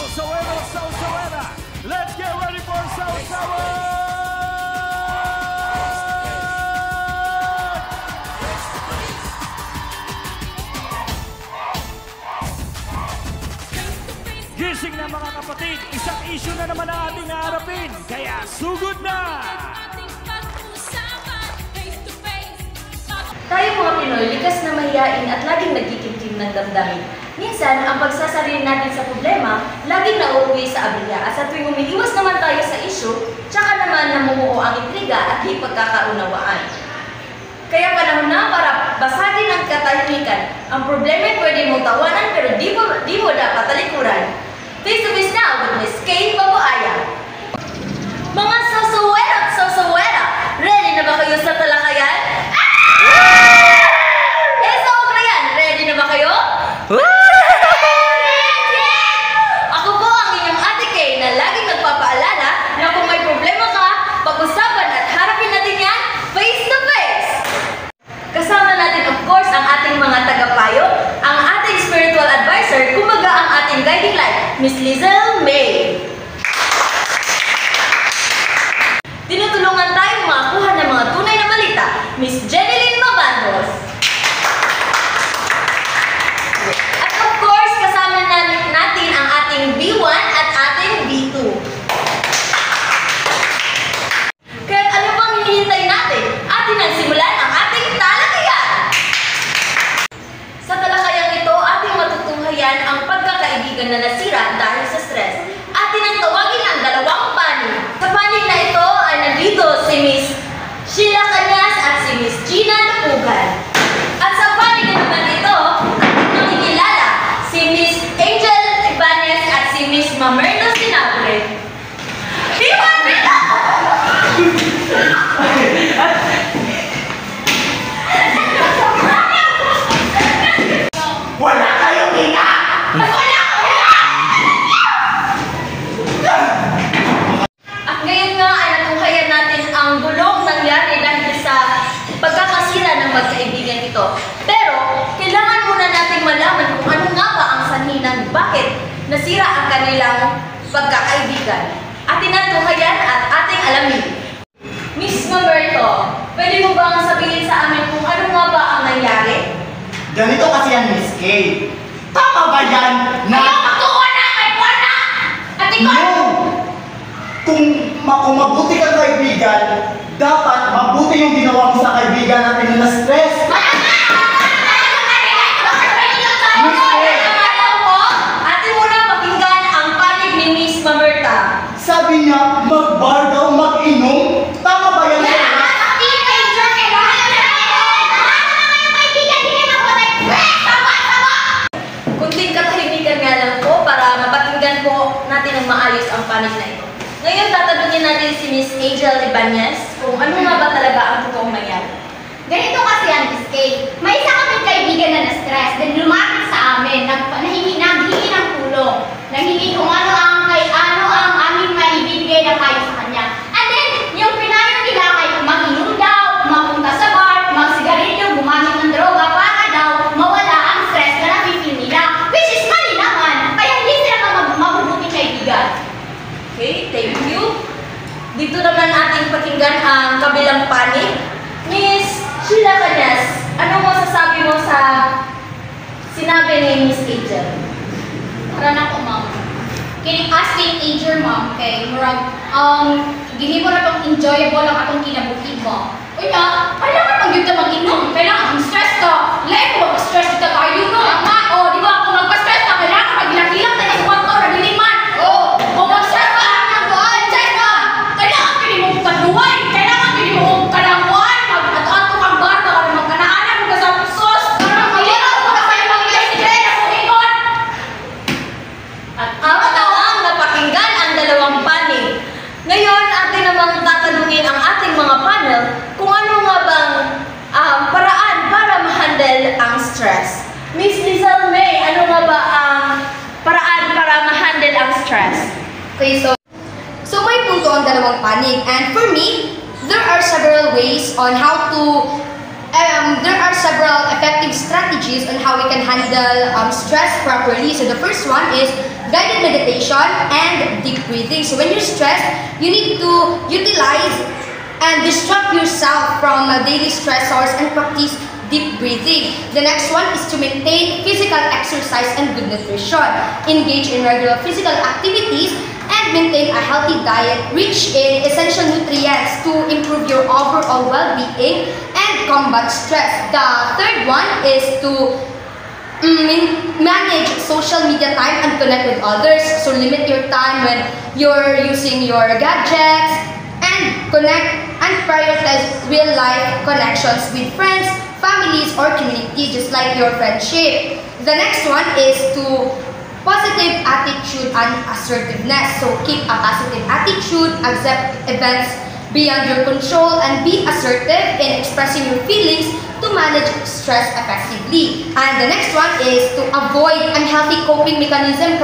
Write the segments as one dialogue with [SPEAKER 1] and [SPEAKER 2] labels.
[SPEAKER 1] Sawsawera. Let's get ready for Sawsawa! Gising na mga kapatid, isang issue na naman ang ating naharapin, kaya sugod na!
[SPEAKER 2] Tayo mga Pinoy, likas na mahiyain at laging nagkikimkim ng damdamin. Minsan, ang pagsasarili natin sa problema, laging nauuwi sa aberya at sa tuwing umiiwas naman tayo sa issue, tsaka naman namumuo ang intriga at di pagkakaunawaan. Kaya panahon na para basagin ang katahimikan. Ang problema pwede mong tawanan pero di mo dapat talikuran. Face to face now with Miss Kay Babuaya. Mga sawsawera at sawsawera, ready na ba kayo sa talakayan? Sa Ukrayan, ready na ba kayo? Ako po ang inyong Ate Kay na laging nagpapaalala na kung may problema ka, pag-usapan at harapin natin yan face to face. Kasama natin of course ang ating mga tagapayo, ang ating spiritual advisor, kumbaga ang ating guiding light, Miss Lizel May. Tinutulungan tayong makakuha ng mga tunay na balita, Miss Jeneline Mabandos. At of course, kasama natin ang ating B1 at ating B2. Kaya ano pang hinihintay natin? Atin ang simulan ang ating talakayan! Sa talakayang ito, ating matutunghayan ang pagkakaibigan na nasira dahil sa stress. Atin ang tawagin ang dalawang panig. Sa panig na ito ay nandito si Miss Sheila Cañas at si Miss Gina Lupugan. At sa panig na naman ito, ating makikilala si Miss Angel Ibanez at si Miss Mamerno Sinabre. Iwan nila!
[SPEAKER 1] Wala kayong hina!
[SPEAKER 2] At ngayon nga ay natunghayan natin ang gulong nangyari dahil sa pagkakasira ng magkaibigan ito. Pero, kailangan muna nating malaman kung ano nga ba ang sanhi ng bakit nasira ang kanilang pagkakaibigan. Ating natunghayan at ating alamin. Miss Mamerto, pwede mo bang sabihin sa amin kung ano nga ba ang nangyari?
[SPEAKER 3] Ganito kasi yan, Miss Kay. Tama ba yan na...
[SPEAKER 2] Ayaw, magtuwa na! May buwan na! At ikaw!
[SPEAKER 3] No! Kung mabuti kang kaibigan, dapat mabuti yung ginawa mo sa kaibigan natin na stress. Miss Kay,
[SPEAKER 2] Atin muna pakinggan ang panig ni Miss Mamerta.
[SPEAKER 3] sabi niya, mag-bar daw, mag-inom. Tama ba yan?
[SPEAKER 2] Kunting katahimikan nga lang po para mapakinggan po natin ang maayos ang panig na ito. Ngayon, tatanungin natin si Miss Angel Ibanez kung ano nga ba talaga ang totoong nangyari.
[SPEAKER 4] Ganito kasi ang Miss Kay. May isa kaming kaibigan na na-stress, then lumapit sa amin, nanghingi ng tulong. Nanghingi kung ano ang aming maibibigay na payo sa kanya. And then, yung pinayo nila ay mag-inom daw, mapunta sa bar, magsigarilyo, gumamit ng droga para daw mawala ang stress na nafe-feel nila. Which is mali naman, kaya hindi sila mabubuting kaibigan.
[SPEAKER 2] Okay, thank you. Dito naman ating pakinggan ang kabilang panig. Miss Sheila Cañas, ano mo sasabi mo sa sinabi ni Miss Angel?
[SPEAKER 4] Para na ko, ma'am. Kining asking Angel, ma'am, kay murag, gihimo na tong enjoyable ang atong kinabuhi mo. Unya, kailangan mag-yun ka mag-inom. Kailangan mag-stress ka. Lahat ko mag-stress ka tayo, no? O, di ba, kung magpa-stress ka, kailangan mag-ilang-ilang tayo sa kwarto, rabiliman. O, kung mag-stress ka, stress ka. Kailangan pili mo kaduway. Kailangan pili mo kanamuan. Mag-ato-ato kang bata, kung magkanaanan mo ka sa sos. Parang kailangan mo na kayo mag-stress na kumingon.
[SPEAKER 2] At apat na ang napakinggan ang dalawang panig. Ngayon, atin namang tatanungin ang ating mga panel kung ano nga bang paraan para ma-handle ang stress. Miss Lizel May, ano nga ba ang paraan para ma-handle ang stress?
[SPEAKER 4] Okay, so may punto ang dalawang panig. And for me, there are several ways on how to
[SPEAKER 5] there are several effective strategies on how we can handle stress properly. So the first one is guided meditation and deep breathing. So when you're stressed, you need to utilize and distract yourself from daily stressors and practice deep breathing. The next one is to maintain physical exercise and good nutrition. Engage in regular physical activities and maintain a healthy diet rich in essential nutrients to improve your overall well-being and combat stress. The third one is to manage social media time and connect with others. So limit your time when you're using your gadgets and connect and prioritize real-life connections with friends, families, or community, just like your friendship. The next one is to positive attitude and assertiveness. So keep a positive attitude, accept events beyond your control, and be assertive in expressing your feelings to manage stress effectively. And the next one is to avoid unhealthy coping mechanism.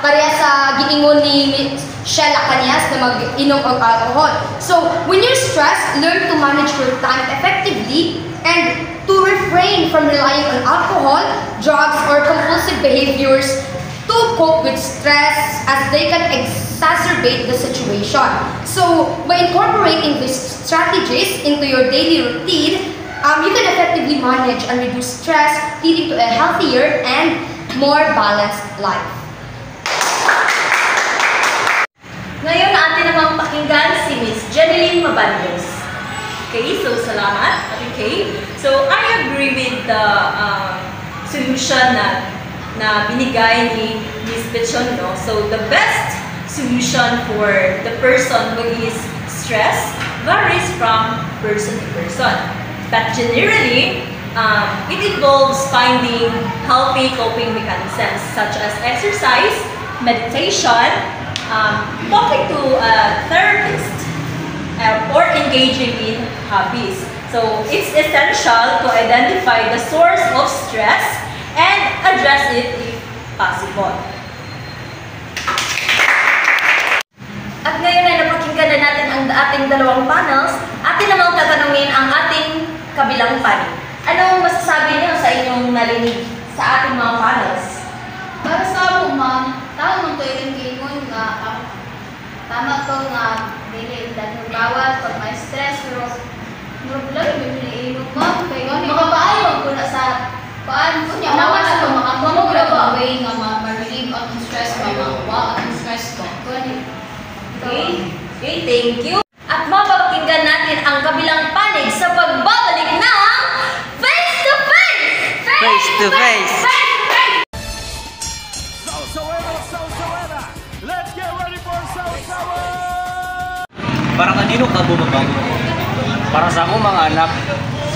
[SPEAKER 5] Kaya sa giingon ni Shella Cañas na mag-inom ng alcohol. So when you're stressed, learn to manage your time effectively and to refrain from relying on alcohol, drugs, or compulsive behaviors to cope with stress as they can exacerbate the situation. So by incorporating these strategies into your daily routine, you can effectively manage and reduce stress, leading to a healthier and more balanced life.
[SPEAKER 2] Ngayon, atin namang pakinggan si Miss Jeneline Mabandos. Okay, so salamat, Ate Kay. So I agree with the solution na binigay ni Miss Bechon, no? So the best solution for the person who is stressed varies from person to person. But generally, it involves finding healthy coping mechanisms such as exercise, meditation, talking to a therapist, or engaging in hobbies. So it's essential to identify the source of stress and address it if possible. At ngayon ay napakinggan na natin ang ating dalawang panels. Atin namang tatanungin ang ating kabilang panig. Anong masasabi niyo sa inyong narinig sa ating mga panels?
[SPEAKER 4] Para sa ako, ma'am, tao mo ito yung kingon nga, tama to nga, dili, dahil bawal pag may stress, pero lang yung iniinom, ma'am, kaya nga, makapaayon ko na sa paan ko niya, naman na ito, makakuha ko na way nga ma-relieve ang stress, mamakuha ang stress ko.
[SPEAKER 2] Okay, thank you. At mapapakinggan natin ang kabilang panig sa pagbabalik ng Face to Face!
[SPEAKER 6] Face to Face!
[SPEAKER 1] Sausawana! Let's get ready for Sausawa!
[SPEAKER 6] Para kanino ka bumabang? Para sa ako mga anak,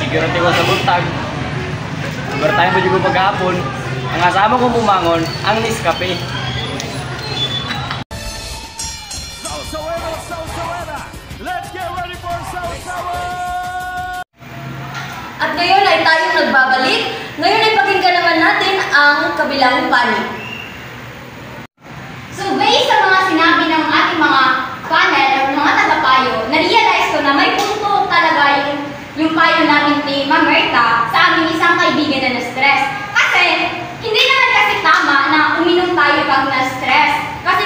[SPEAKER 6] siguro ko sa buntag. Siguro tayo mo dito maghapon. Ang asama kong bumangon, ang Nescafe.
[SPEAKER 1] Sausawana! Let's get ready for Sausawa!
[SPEAKER 2] At ngayon ay tayong nagbabalik. Ngayon ay pakinggan naman natin ang kabilang panig.
[SPEAKER 4] So, based sa mga sinabi ng ating mga panel o mga tagapayo, na-realize ko na may punto talaga yung payo natin ni Ma'am Merta sa aming isang kaibigan na na-stress. Kasi, hindi naman kasi tama na uminom tayo pag na-stress. Kasi,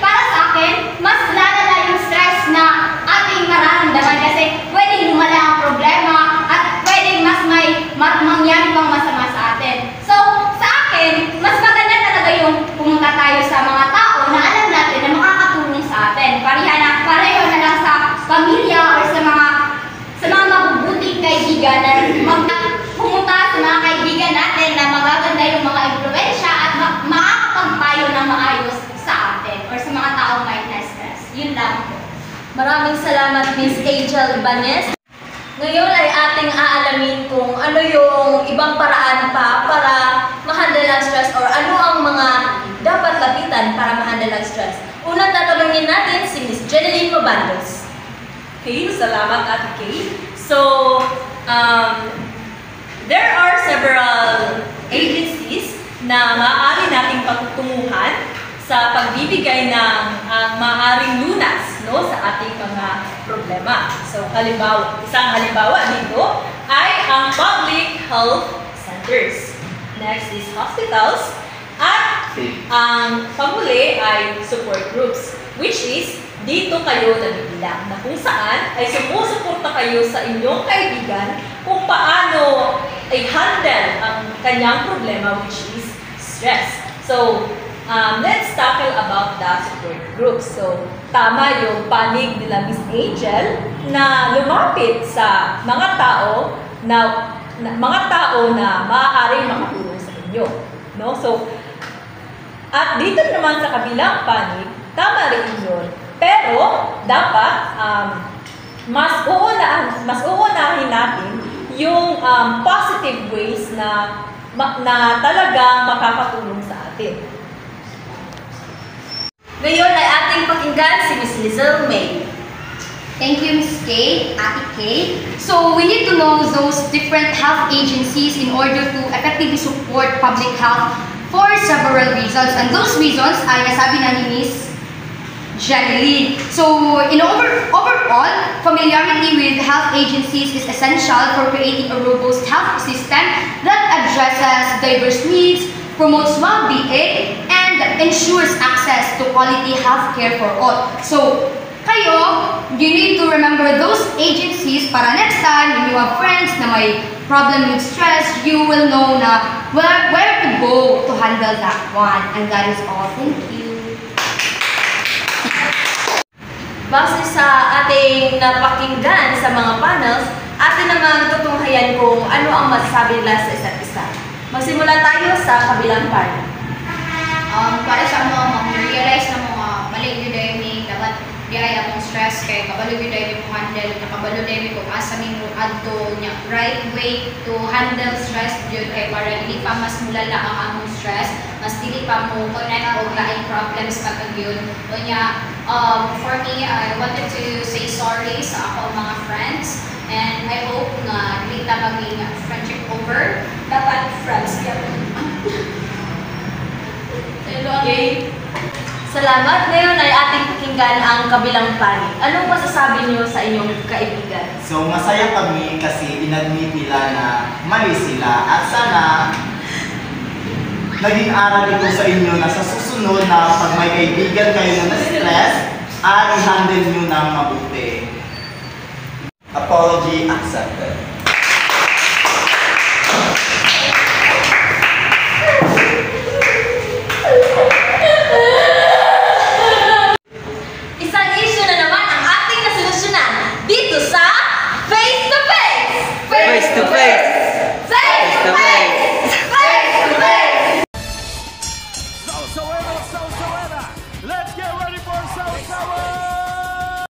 [SPEAKER 4] para sa akin, mas lalala yung stress na ating mararamdaman kasi pwedeng lumala ang problema at pwedeng mas may mangyari pang masama sa atin. So, sa akin, mas maganda talaga yung pumunta tayo sa mga tao na alam natin na makakatulong sa atin. Pareho na lang sa pamilya or sa mga mabubuting kaibigan na pumunta sa mga kaibigan natin na magaganda yung mga impluwensya at makakapagpayo ng maayos sa atin or sa mga taong may na-stress. Yun lang po.
[SPEAKER 2] Maraming salamat, Miss Angel Ibanez. Ngayon ay ating aalamin kung ano yung ibang paraan pa para ma-handle ang stress or ano ang mga dapat lapitan para ma-handle ang stress. Unang tatanungin natin si Miss Jeneline Mabandos.
[SPEAKER 7] Okay, salamat Ate Kay. So, there are several agencies na maaari nating pagtutunguhan sa pagbibigay ng maaaring lunas, no, sa ating mga problema. So, isang halimbawa dito ay ang public health centers. Next is hospitals. At ang panghuli ay support groups, which is dito kayo nabibilang na kung saan ay sumusuporta kayo sa inyong kaibigan kung paano ay handle ang kanyang problema, which is stress. So, let's tackle about the support groups. So, tama yung panig nila Miss Angel na lumapit sa mga tao na maaaring makatulong sa inyo. No? So, at dito naman sa kabilang panig, tama rin yun. Pero, dapat mas uunahin natin yung positive ways na talagang makakatulong sa atin.
[SPEAKER 2] Ngayon ay ating pakinggan si Miss Lizelle May.
[SPEAKER 5] Thank you, Ms. Kay, Ate Kay. So, we need to know those different health agencies in order to effectively support public health for several reasons. And those reasons ay nasabi na ni Miss Jenny. So, overall, familiarity with health agencies is essential for creating a robust health system that addresses diverse needs, promotes well-being, and ensures access to quality health care for all. So, you need to remember those agencies para next time when you have friends na may problem with stress, you will know na where to go to handle that one. And that is all. Thank you.
[SPEAKER 2] Base sa ating napakinggan sa mga panels, atin naman tutunghayan kung ano ang masasabi nila sa isa't isa. Magsimula tayo sa kabilang panel.
[SPEAKER 4] Para sa mga realize na mga mali yun dahil dapat diay akong stress kay kabalo yun dahil mo handle, nakabalo dahil kung asa min mo adto niya right way to handle stress yun kay para hindi pa mas mulala ang among stress, mas dili pa mo connect o laing problems kapag yun. For me, I wanted to say sorry sa ako mga friends and I hope na dili ta maging friendship over. Dapat friends yan.
[SPEAKER 7] Okay.
[SPEAKER 2] Salamat. Ngayon ay ating pakinggan ang kabilang panig. Anong masasabi niyo sa inyong kaibigan?
[SPEAKER 3] So, masaya kami kasi inadmit nila na mali sila at sana naging aral ito sa inyo na sa susunod na pag may kaibigan kayo na na-stress, ay i-handle nyo ng mabuti. Apology accepted.
[SPEAKER 2] Isang issue na naman ang ating nasolusyonan dito sa Face to Face!
[SPEAKER 6] Face to face!
[SPEAKER 2] Face to Face! Face to Face!
[SPEAKER 1] So,